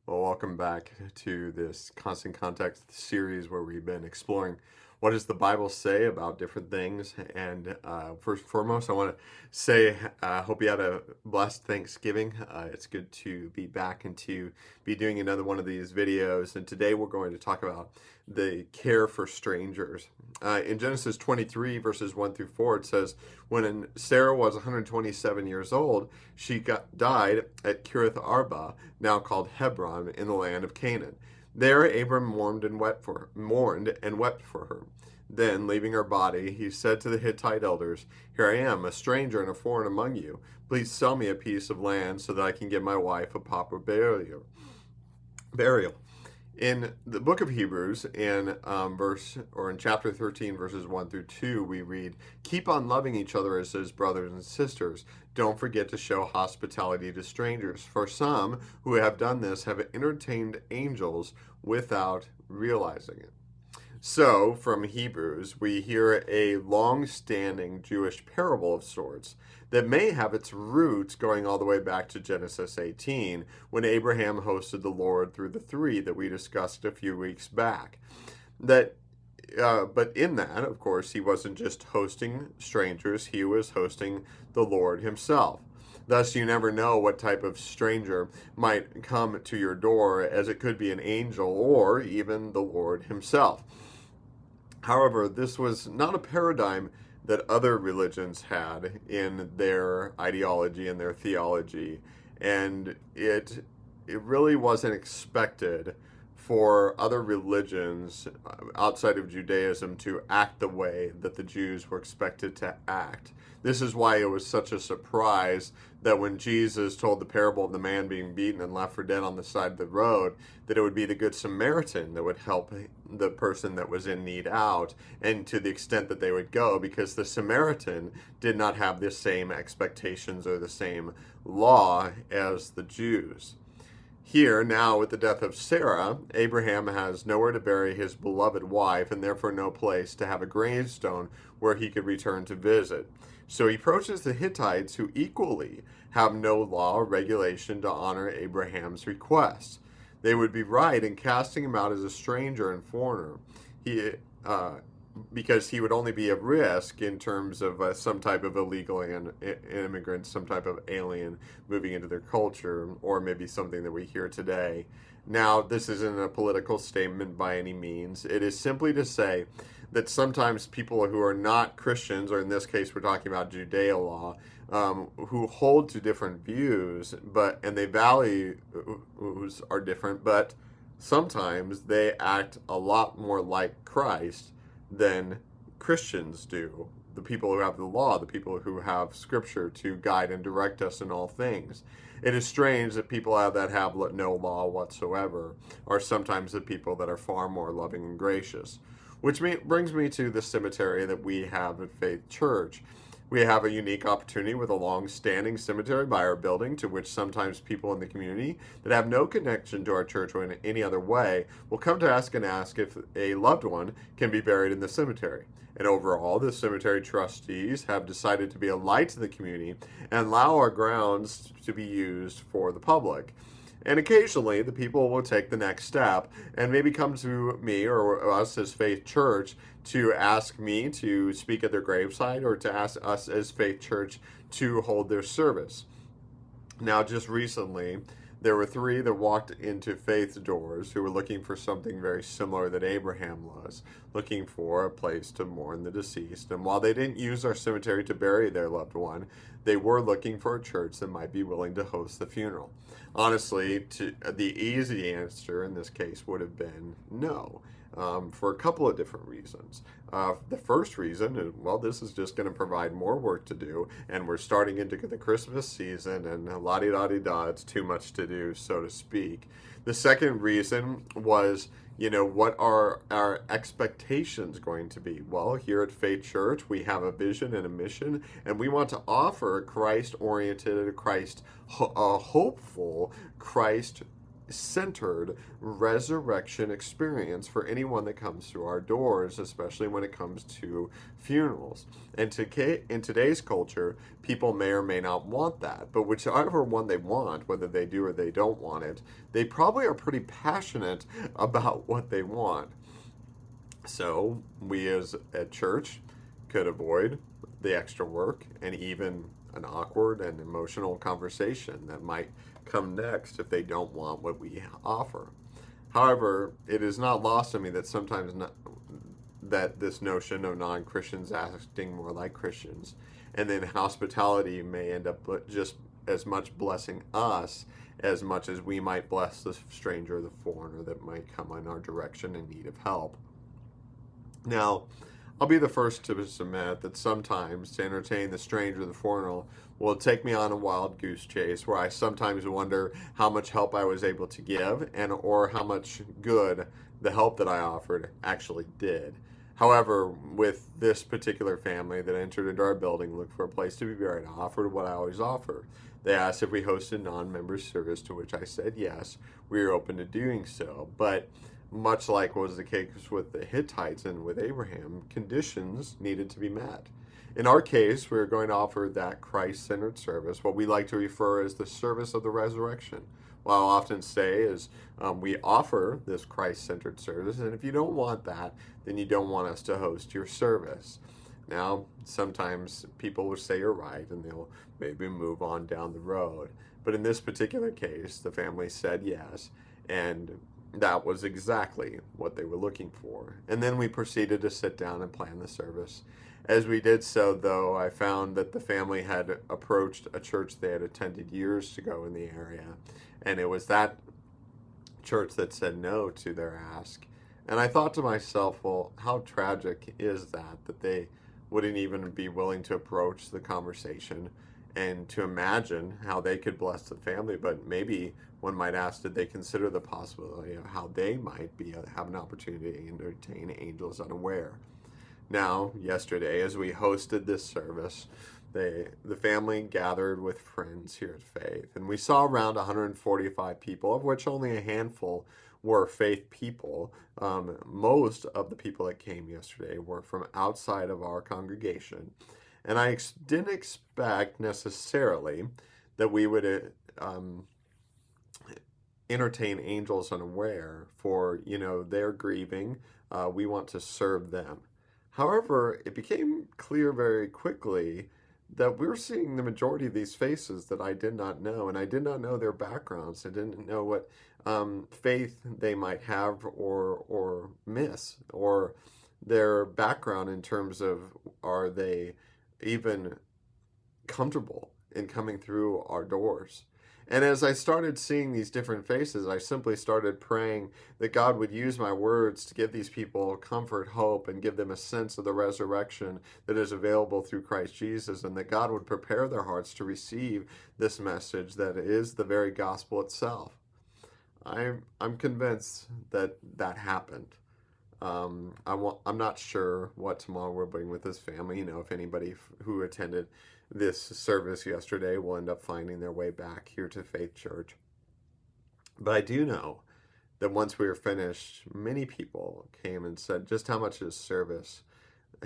Well, welcome back to this Constant Context series where we've been exploring what does the Bible say about different things. And first and foremost, I want to say, hope you had a blessed Thanksgiving. It's good to be back and to be doing another one of these videos. And today we're going to talk about the care for strangers. In Genesis 23, verses 1 through 4, it says, when Sarah was 127 years old, she died at Kiriath Arba, now called Hebron, in the land of Canaan. There Abram mourned and wept for her. Then, leaving her body, he said to the Hittite elders, "Here I am, a stranger and a foreign among you. Please sell me a piece of land so that I can give my wife a proper burial." In the book of Hebrews, in chapter 13, verses 1 through 2, we read, "Keep on loving each other as his brothers and sisters. Don't forget to show hospitality to strangers, for some who have done this have entertained angels without realizing it." So, from Hebrews, we hear a long standing Jewish parable of sorts that may have its roots going all the way back to Genesis 18, when Abraham hosted the Lord through the three that we discussed a few weeks back. But in that, of course, he wasn't just hosting strangers, he was hosting the Lord himself. Thus, you never know what type of stranger might come to your door, as it could be an angel or even the Lord himself. However, this was not a paradigm that other religions had in their ideology and their theology, and it really wasn't expected for other religions outside of Judaism to act the way that the Jews were expected to act. This is why it was such a surprise that when Jesus told the parable of the man being beaten and left for dead on the side of the road, that it would be the Good Samaritan that would help the person that was in need out, and to the extent that they would go, because the Samaritan did not have the same expectations or the same law as the Jews. Here, now, with the death of Sarah, Abraham has nowhere to bury his beloved wife and therefore no place to have a gravestone where he could return to visit. So he approaches the Hittites, who equally have no law or regulation to honor Abraham's request. They would be right in casting him out as a stranger and foreigner. He, because he would only be at risk in terms of some type of illegal immigrant, some type of alien moving into their culture, or maybe something that we hear today. Now, this isn't a political statement by any means. It is simply to say that sometimes people who are not Christians, or in this case we're talking about Judeo law, who hold to different views, and they values are different, but sometimes they act a lot more like Christ than Christians do. The people who have the law, the people who have scripture to guide and direct us in all things. It is strange that people that have no law whatsoever are sometimes the people that are far more loving and gracious. Which brings me to the cemetery that we have at Faith Church. We have a unique opportunity with a long-standing cemetery by our building, to which sometimes people in the community that have no connection to our church or in any other way will come to ask if a loved one can be buried in the cemetery. And overall, the cemetery trustees have decided to be a light to the community and allow our grounds to be used for the public. And occasionally, the people will take the next step and maybe come to me or us as Faith Church to ask me to speak at their graveside, or to ask us as Faith Church to hold their service. Now, just recently, there were three that walked into Faith's doors who were looking for something very similar that Abraham was, looking for a place to mourn the deceased. And while they didn't use our cemetery to bury their loved one, they were looking for a church that might be willing to host the funeral. Honestly, the easy answer in this case would have been no. For a couple of different reasons. The first reason is, well, this is just going to provide more work to do, and we're starting into the Christmas season, and la-di-da-di-da, it's too much to do, so to speak. The second reason was, what are our expectations going to be? Well, here at Faith Church, we have a vision and a mission, and we want to offer a Christ-oriented, a hopeful, Christ centered resurrection experience for anyone that comes through our doors, especially when it comes to funerals. And in today's culture, people may or may not want that, but whichever one they want, whether they do or they don't want it, they probably are pretty passionate about what they want. So we as a church could avoid the extra work and even an awkward and emotional conversation that might come next if they don't want what we offer. However, it is not lost on me that sometimes that this notion of non-Christians acting more like Christians, and then hospitality may end up just as much blessing us as much as we might bless the stranger, the foreigner that might come in our direction in need of help. Now, I'll be the first to submit that sometimes to entertain the stranger, the foreigner, will take me on a wild goose chase where I sometimes wonder how much help I was able to give and or how much good the help that I offered actually did. However, with this particular family that entered into our building, looked for a place to be buried, I offered what I always offer. They asked if we hosted non-member service, to which I said yes, we were open to doing so. But much like was the case with the Hittites and with Abraham, conditions needed to be met. In our case, we're going to offer that Christ-centered service, what we like to refer as the service of the resurrection. What I'll often say is we offer this Christ-centered service, and if you don't want that, then you don't want us to host your service. Now, sometimes people will say you're right, and they'll maybe move on down the road. But in this particular case, the family said yes, and that was exactly what they were looking for. And then we proceeded to sit down and plan the service. As we did so, though, I found that the family had approached a church they had attended years ago in the area, and it was that church that said no to their ask. And I thought to myself, well, how tragic is that they wouldn't even be willing to approach the conversation and to imagine how they could bless the family, but maybe one might ask, did they consider the possibility of how they might have an opportunity to entertain angels unaware? Now, yesterday, as we hosted this service, the family gathered with friends here at Faith, and we saw around 145 people, of which only a handful were faith people. Most of the people that came yesterday were from outside of our congregation, and I didn't expect necessarily that we would entertain angels unaware for, their grieving. We want to serve them. However, it became clear very quickly that we're seeing the majority of these faces that I did not know, and I did not know their backgrounds. I didn't know what faith they might have or miss, or their background in terms of are they even comfortable in coming through our doors. And as I started seeing these different faces, I simply started praying that God would use my words to give these people comfort, hope, and give them a sense of the resurrection that is available through Christ Jesus, and that God would prepare their hearts to receive this message that is the very gospel itself. I'm convinced that that happened. I'm not sure what tomorrow we'll bring with this family. If anybody who attended this service yesterday will end up finding their way back here to Faith Church. But I do know that once we were finished, many people came and said just how much this service,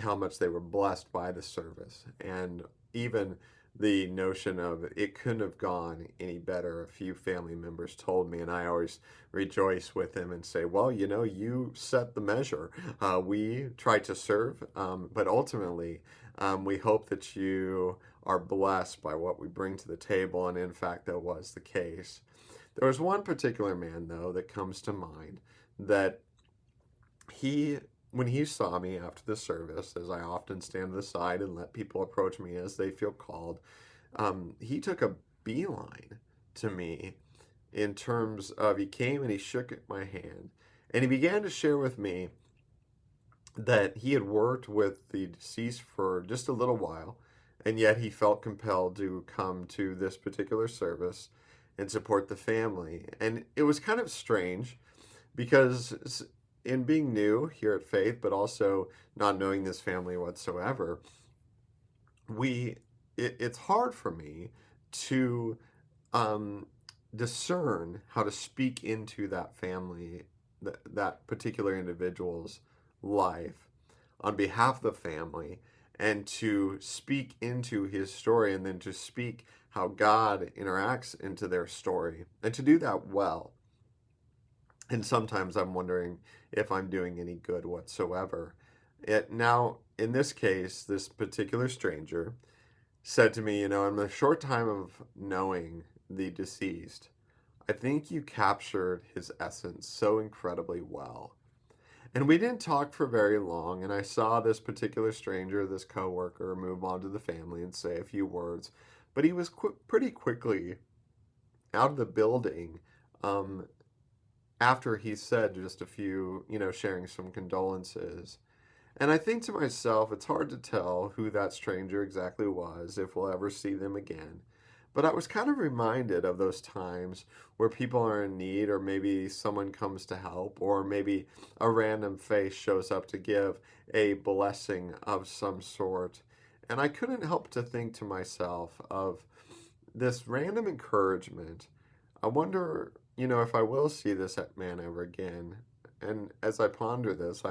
how much they were blessed by the service, and even the notion of it couldn't have gone any better. A few family members told me, and I always rejoice with them and say, well, you set the measure. We try to serve, but ultimately, we hope that you are blessed by what we bring to the table, and in fact, that was the case. There was one particular man, though, that comes to mind that when he saw me after the service, as I often stand to the side and let people approach me as they feel called, he took a beeline to me in terms of he came and he shook my hand, and he began to share with me that he had worked with the deceased for just a little while, and yet he felt compelled to come to this particular service and support the family. And it was kind of strange because in being new here at Faith, but also not knowing this family whatsoever, it's hard for me to discern how to speak into that family, that particular individual's life on behalf of the family, and to speak into his story, and then to speak how God interacts into their story, and to do that well. And sometimes I'm wondering if I'm doing any good whatsoever. Now, in this case, this particular stranger said to me, in the short time of knowing the deceased, I think you captured his essence so incredibly well. And we didn't talk for very long, and I saw this particular stranger, this coworker, move on to the family and say a few words, but he was pretty quickly out of the building um, after he said just a few, sharing some condolences. And I think to myself, it's hard to tell who that stranger exactly was, if we'll ever see them again. But I was kind of reminded of those times where people are in need, or maybe someone comes to help, or maybe a random face shows up to give a blessing of some sort. And I couldn't help to think to myself of this random encouragement. I wonder, if I will see this man ever again. And as I ponder this,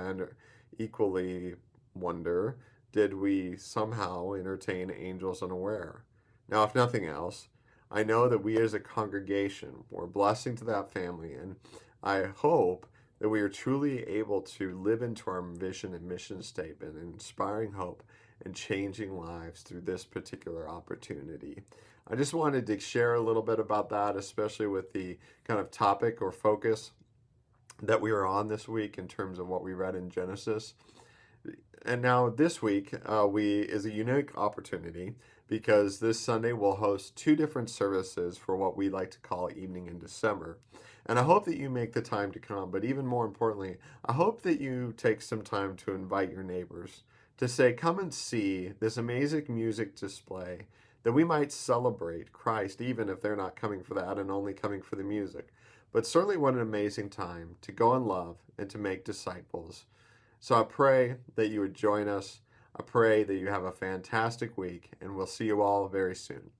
equally wonder, did we somehow entertain angels unaware? Now, if nothing else, I know that we as a congregation were a blessing to that family, and I hope that we are truly able to live into our vision and mission statement, inspiring hope and changing lives through this particular opportunity. I just wanted to share a little bit about that, especially with the kind of topic or focus that we were on this week in terms of what we read in Genesis. And now this week is a unique opportunity because this Sunday we'll host two different services for what we like to call Evening in December. And I hope that you make the time to come, but even more importantly, I hope that you take some time to invite your neighbors to say, come and see this amazing music display, that we might celebrate Christ even if they're not coming for that and only coming for the music. But certainly what an amazing time to go in love and to make disciples. So I pray that you would join us. I pray that you have a fantastic week, and we'll see you all very soon.